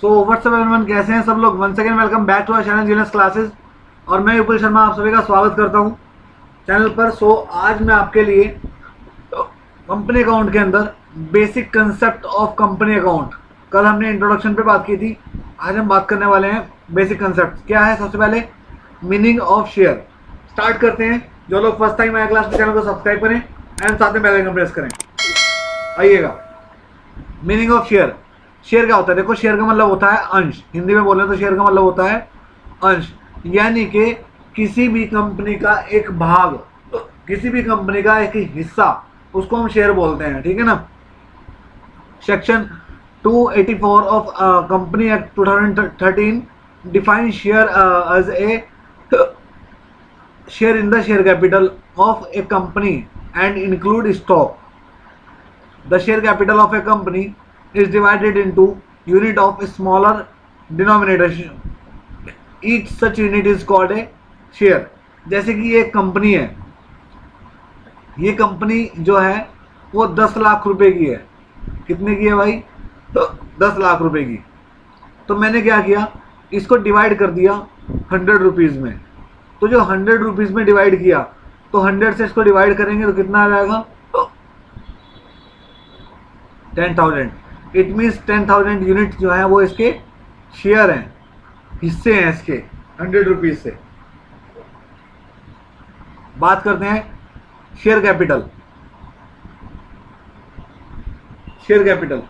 So what's up everyone, कैसे हैं सब लोग। Once again welcome back to our channel Genius Classes. और मैं विपुल शर्मा आप सभी का स्वागत करता हूं चैनल पर। सो आज मैं आपके लिए कंपनी अकाउंट के अंदर basic concept of company account, कल हमने इंट्रोडक्शन पे बात की थी, आज हम बात करने वाले हैं बेसिक कंसेप्ट। क्या है? सबसे पहले मीनिंग ऑफ शेयर। स्टार्ट करते हैं। जो लोग फर्स्ट टाइम आए क्लास में, चैनल को सब्सक्राइब करें एंड साथ में बेल आइकन प्रेस करें। आइएगा, मीनिंग ऑफ शेयर। शेयर क्या होता है? देखो, शेयर का मतलब होता है अंश। हिंदी में बोले तो शेयर का मतलब होता है अंश, यानी कि किसी भी कंपनी का एक भाग, किसी भी कंपनी का एक हिस्सा, उसको हम शेयर बोलते हैं। ठीक है ना। Section 284 of company act 2013 define share as a share in the share capital of a company and include stock. The share capital of a company is divided into unit of a smaller denominator. Each such unit is called a share. जैसे कि ये एक company है, ये company जो है वो 10 लाख रुपए की है। कितने की है भाई? तो 10 लाख रुपए की। तो मैंने क्या किया, इसको डिवाइड कर दिया 100 रुपीज़ में। तो जो 100 रुपीज़ में डिवाइड किया, तो 100 से इसको डिवाइड करेंगे तो कितना आ जाएगा? 10,000। इट मीन्स 10,000 यूनिट जो है वो इसके शेयर हैं, हिस्से हैं इसके 100 रुपीज़ से। बात करते हैं share capital. Share capital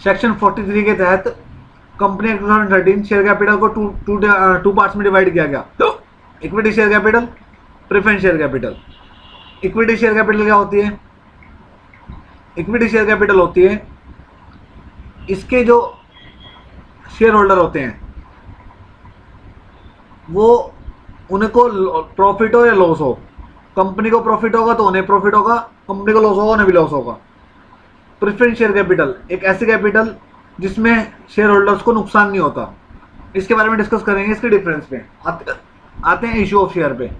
section 43 के तहत कंपनी एक्ट 2013 शेयर कैपिटल को टू पार्ट्स में डिवाइड किया गया। Equity share capital, preference share capital. Equity share capital क्या होती है? इक्विटी शेयर कैपिटल होती है इसके जो शेयर होल्डर होते हैं वो, उनको प्रॉफिट हो या लॉस हो, कंपनी को प्रॉफिट होगा तो उन्हें प्रॉफिट होगा, कंपनी को लॉस होगा उन्हें भी लॉस होगा। प्रेफरेंस शेयर कैपिटल एक ऐसी कैपिटल जिसमें शेयर होल्डर्स को नुकसान नहीं होता। इसके बारे में डिस्कस करेंगे। इसके डिफरेंस पे आते हैं इशू ऑफ शेयर पे।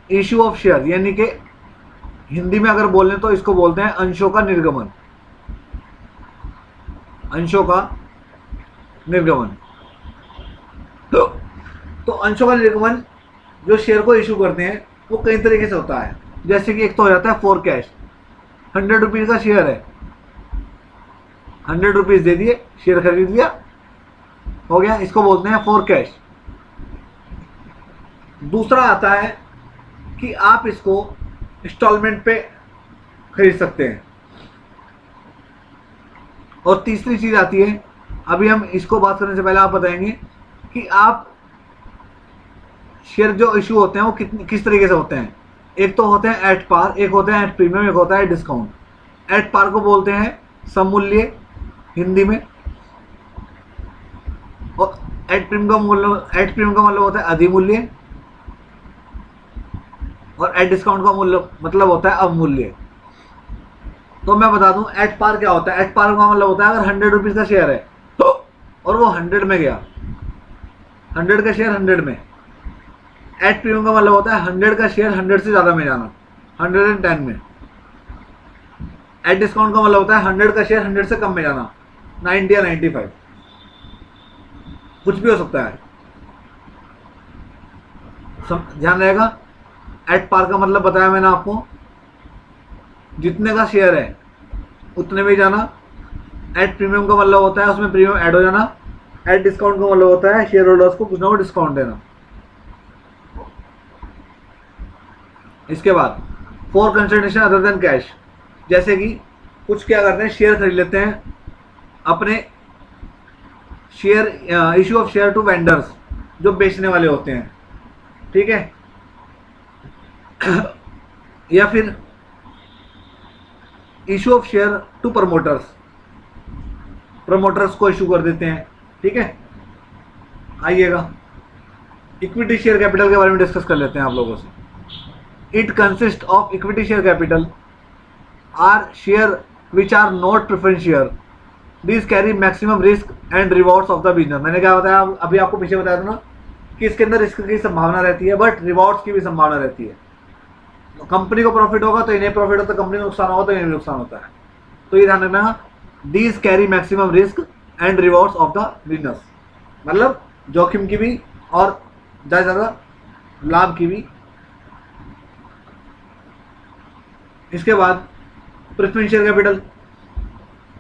इशू ऑफ शेयर यानी कि हिंदी में अगर बोलें तो इसको बोलते हैं अंशों का निर्गमन। अंशों का निर्गमन। तो अंशों का निर्गमन जो शेयर को इशू करते हैं वो कई तरीके से होता है। जैसे कि एक तो हो जाता है फॉर कैश। 100 रुपीज़ का शेयर है, 100 रुपीज़ दे दिए, शेयर खरीद लिया, हो गया, इसको बोलते हैं फॉर कैश। दूसरा आता है कि आप इसको इंस्टॉलमेंट पे खरीद सकते हैं। और तीसरी चीज आती है, अभी हम इसको बात करने से पहले आप बताएंगे कि आप शेयर जो इशू होते हैं वो किस तरीके से होते हैं। एक तो होते हैं एट पार, एक होते हैं एट प्रीमियम, एक होता है डिस्काउंट। एट पार को बोलते हैं सममूल्य हिंदी में, और एट प्रीमियम का मतलब होता है अधिमूल्य, और एट डिस्काउंट का मूल्य मतलब होता है अवमूल्य। तो मैं बता दूं एट पार क्या होता है। एट पार का मतलब होता है अगर 100 रुपीज़ का शेयर है तो और वो 100 में गया, 100 का शेयर 100 में। एट प्रीमियम का मतलब होता है 100 का शेयर 100 से ज़्यादा में जाना, 110 में। एट डिस्काउंट का मतलब होता है 100 का शेयर 100 से कम में जाना, 90 या 95, कुछ भी हो सकता है। ध्यान रहेगा। एट पार का मतलब बताया मैंने आपको, जितने का शेयर है उतने में जाना। एट प्रीमियम का मतलब होता है उसमें प्रीमियम ऐड हो जाना। एट डिस्काउंट का मतलब होता है शेयर होल्डर्स को कुछ ना कुछ डिस्काउंट देना। इसके बाद for consideration other than cash, जैसे कि कुछ क्या करते हैं, शेयर खरीद लेते हैं अपने share, issue of share to vendors जो बेचने वाले होते हैं। ठीक है। या फिर issue of share to promoters, promoters को इशू कर देते हैं। ठीक है। आइएगा, इक्विटी शेयर कैपिटल के बारे में डिस्कस कर लेते हैं आप लोगों से। It consist of equity share capital or share which are not preference share, this carry maximum risk and rewards of the business. मैंने क्या बताया अभी आपको पीछे बताया था ना कि इसके अंदर रिस्क की संभावना रहती है बट रिवॉर्ड्स की भी संभावना रहती है। कंपनी को प्रॉफिट होगा तो इन्हें प्रॉफिट होता है, कंपनी को नुकसान होगा तो इन्हें नुकसान होता है। तो ये ध्यान रखना, these carry maximum risk and rewards of the business, मतलब जोखिम की भी और ज़्यादा लाभ की भी। इसके बाद preference share capital.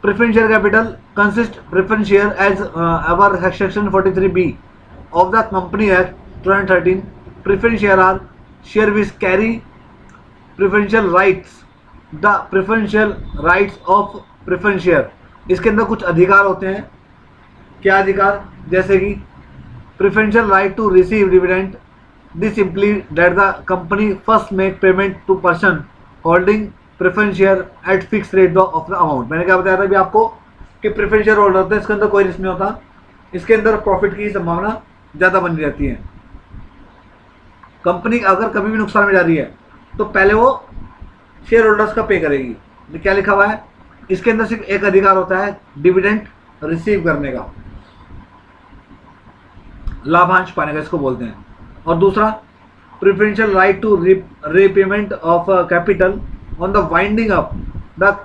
Preference share capital consist preference share as our section 43B of the Company Act 2013. Preference share are share which carry preferential rights. The preferential rights of preference share. इसके अंदर कुछ अधिकार होते हैं। क्या अधिकार? जैसे कि preferential right to receive dividend. This simply that the company first make payment to person holding preference share at fixed rate of the amount. मैंने क्या बताया था अभी आपको कि preference share होल्डर होता है, इसके अंदर कोई रिस्क नहीं होता, इसके अंदर प्रॉफिट की संभावना ज़्यादा बनी रहती है। कंपनी अगर कभी भी नुकसान में जा रही है तो पहले वो शेयर होल्डर्स का पे करेगी। क्या लिखा हुआ है? इसके अंदर सिर्फ एक अधिकार होता है, डिविडेंड रिसीव करने का, लाभांश पाने का, इसको बोलते हैं। और दूसरा preferential right to repayment of capital on the winding up the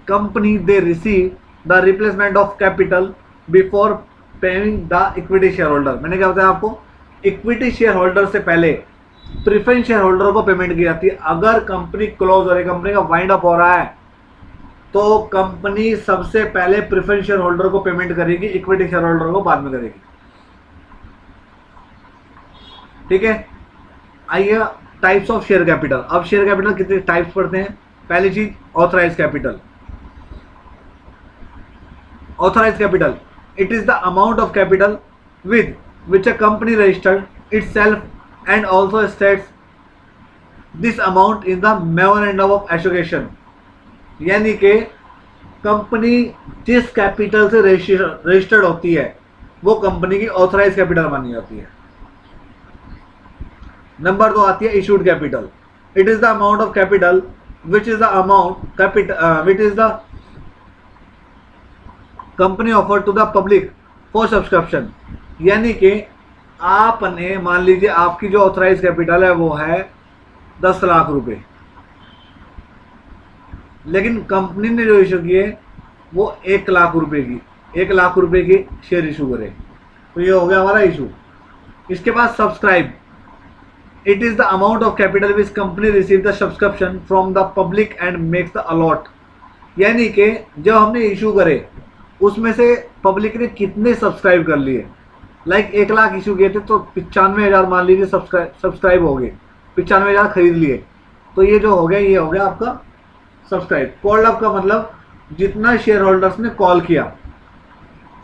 company they receive the replacement of capital before paying the equity share holder. मैंने क्या बताया आपको? इक्विटी शेयर होल्डर से पहले प्रेफरेंस शेयर होल्डर को पेमेंट की जाती है। अगर कंपनी क्लोज हो रही है, कंपनी का वाइंड अप हो रहा है, तो कंपनी सबसे पहले प्रेफरेंस शेयर होल्डर को पेमेंट करेगी, इक्विटी शेयर होल्डर को बाद में करेगी। ठीक है, आइए टाइप्स ऑफ शेयर कैपिटल। अब शेयर कैपिटल कितने टाइप्स पढ़ते हैं। पहली चीज authorise capital. Authorise capital, it is the amount of capital with which a company registered itself and also states this amount in the memorandum of association। यानी कि company जिस capital से registered होती है वो कंपनी की ऑथराइज कैपिटल मानी जाती है। नंबर 2 आती है issued capital. It is the amount of capital which is the amount capital which is the company offer to the public for subscription. यानी कि आपने मान लीजिए आपकी जो ऑथराइज कैपिटल है वो है 10 लाख रुपए, लेकिन कंपनी ने जो इशू किए वो 1 लाख रुपए की, 1 लाख रुपए की शेयर इशू करे, तो ये हो गया हमारा इशू। इसके बाद subscribe. It is the amount of capital which company receive the subscription from the public and makes the allot. यानी कि जब हमने इशू करे उसमें से पब्लिक ने कितने सब्सक्राइब कर लिए। लाइक 1 लाख इशू किए थे तो 95,000 मान लीजिए सब्सक्राइब हो गए, 95,000 खरीद लिए, तो ये जो हो गया ये हो गया आपका सब्सक्राइब। कॉल्ड अप का मतलब जितना शेयर होल्डर्स ने कॉल किया।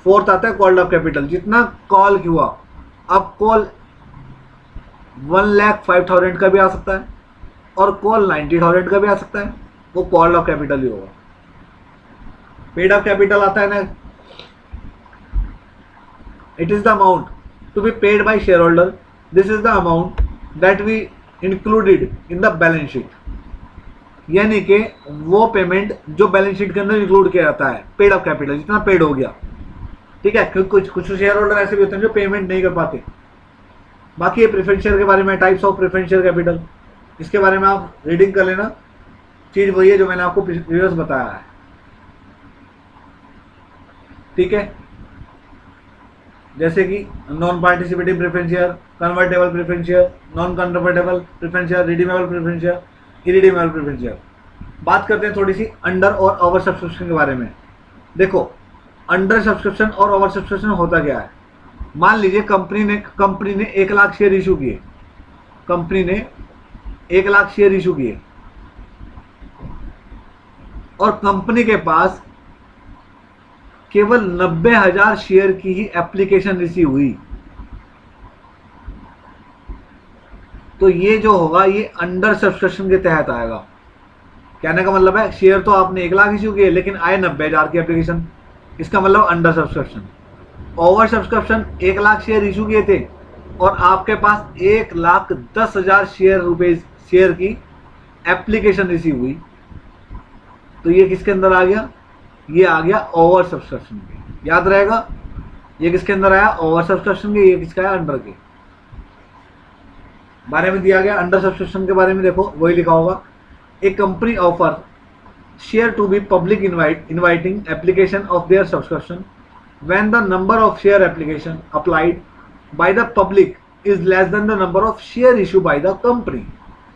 फोर्थ आता है कॉल्ड अप कैपिटल, जितना कॉल हुआ। अब कॉल 1,05,000 का भी आ सकता है और कॉल 90,000 का भी आ सकता है, वो कॉल्ड अप कैपिटल ही होगा। पेड अप कैपिटल आता है ना, it is the amount to be paid by share holder, this is the amount that we included in the balance sheet. यानी कि वो पेमेंट जो बैलेंस शीट के अंदर इंक्लूड किया जाता है, पेड अप कैपिटल, जितना पेड हो गया। ठीक है, क्योंकि कुछ शेयर होल्डर ऐसे भी होते हैं जो पेमेंट नहीं कर पाते। बाकी ये प्रेफरेंस शेयर के बारे में, types of preference share capital, इसके बारे में आप रीडिंग कर लेना। चीज वही है जो मैंने आपको प्रीवियस बताया है। ठीक है, जैसे कि non participative preference share, convertible preference share, non convertible preference share, redeemable preference share, irredeemable preference share. बात करते हैं थोड़ी सी अंडर और ओवर सब्सक्रिप्शन के बारे में। देखो, अंडर सब्सक्रिप्शन और ओवर सब्सक्रिप्शन होता क्या है। मान लीजिए कंपनी ने 1 लाख शेयर इशू किए, कंपनी ने 1 लाख शेयर इशू किए और कंपनी के पास केवल 90,000 शेयर की ही एप्लीकेशन रिसीव हुई, तो ये जो होगा ये अंडर सब्सक्रिप्शन के तहत आएगा। कहने का मतलब है शेयर तो आपने 1 लाख इशू किए लेकिन आए 90,000 की एप्लीकेशन, इसका मतलब under subscription. Over subscription 1 lakh share issue किए थे और आपके पास 1,10,000 शेयर की एप्लीकेशन रिसीव हुई, तो ये किसके अंदर आ गया? ये आ गया ओवर सब्सक्रिप्शन के। याद रहेगा, ये किसके अंदर आया? ओवर सब्सक्रिप्शन के। ये किसका है? अंडर के। बारे में दिया गया। अंडर सब्सक्रिप्शन के बारे में देखो वही लिखा होगा, a company offer share to be public inviting application of their subscription when the number of share application applied by the public is less than the number of share issue by the company।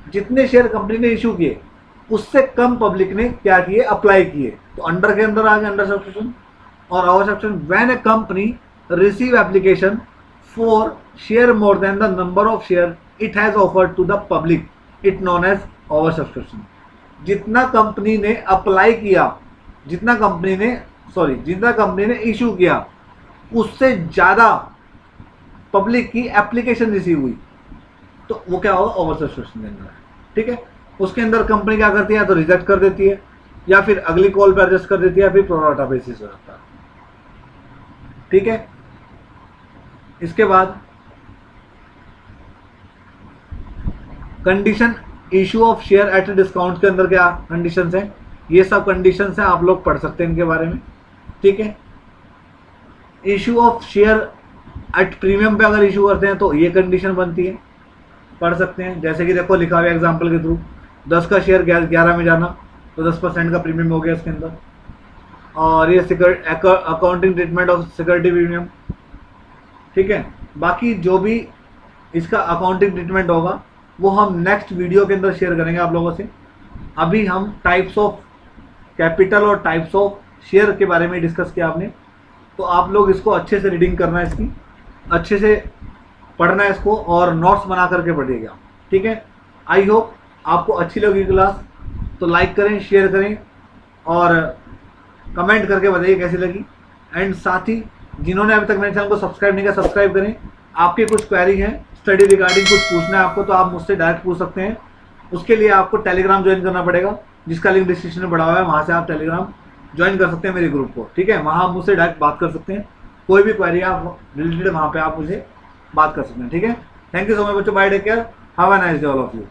जितने share company ने issue किए उससे कम public ने क्या किए, apply किए। तो under के अंदर आ गया अंडर सब्सक्रिप्शन। और over subscription when a company receive application for share more than the number of share it has offered to the public it known as over subscription. जितना कंपनी ने apply किया, जितना company ने issue किया उससे ज़्यादा public की application receive हुई तो वो क्या होगा, ओवर सब्सक्रिप्शन के अंदर। ठीक है, उसके अंदर कंपनी क्या करती है, तो रिजेक्ट कर देती है या फिर अगली कॉल पर एडजस्ट कर देती है या फिर प्रोराटा बेसिस हो जाता है। ठीक है, इसके बाद condition issue of share at discount के अंदर क्या कंडीशंस हैं, ये सब कंडीशंस हैं, आप लोग पढ़ सकते हैं इनके बारे में। ठीक है, issue of share at premium पे अगर इशू करते हैं तो ये कंडीशन बनती है, पढ़ सकते हैं। जैसे कि देखो लिखा हुआ है एग्जांपल के थ्रू, 10 का शेयर 11 में जाना तो 10% का प्रीमियम हो गया इसके अंदर। और ये accounting treatment of security premium. ठीक है, बाकी जो भी इसका अकाउंटिंग ट्रीटमेंट होगा वो हम नेक्स्ट वीडियो के अंदर शेयर करेंगे आप लोगों से। अभी हम टाइप्स ऑफ कैपिटल और टाइप्स ऑफ शेयर के बारे में डिस्कस किया आपने, तो आप लोग इसको अच्छे से रीडिंग करना है, इसकी अच्छे से पढ़ना है इसको और नोट्स बना करके पढ़िएगा। ठीक है, आई होप आपको अच्छी लगी क्लास, तो लाइक करें, शेयर करें और कमेंट करके बताइए कैसी लगी। एंड साथ ही जिन्होंने अभी तक मेरे चैनल को सब्सक्राइब नहीं किया सब्सक्राइब करें। आपकी कुछ क्वेरी है स्टडी रिगार्डिंग, कुछ पूछना है आपको तो आप मुझसे डायरेक्ट पूछ सकते हैं। उसके लिए आपको टेलीग्राम ज्वाइन करना पड़ेगा, जिसका लिंक डिस्क्रिप्शन में पड़ा हुआ है, वहाँ से आप टेलीग्राम ज्वाइन कर सकते हैं मेरे ग्रुप को। ठीक है, वहाँ आप मुझसे डायरेक्ट बात कर सकते हैं, कोई भी क्वेरी आप रिलेटेड वहाँ पे आप मुझे बात कर सकते हैं। ठीक है, थैंक यू सो मच बच्चों, bye, take care, have a nice day all of you.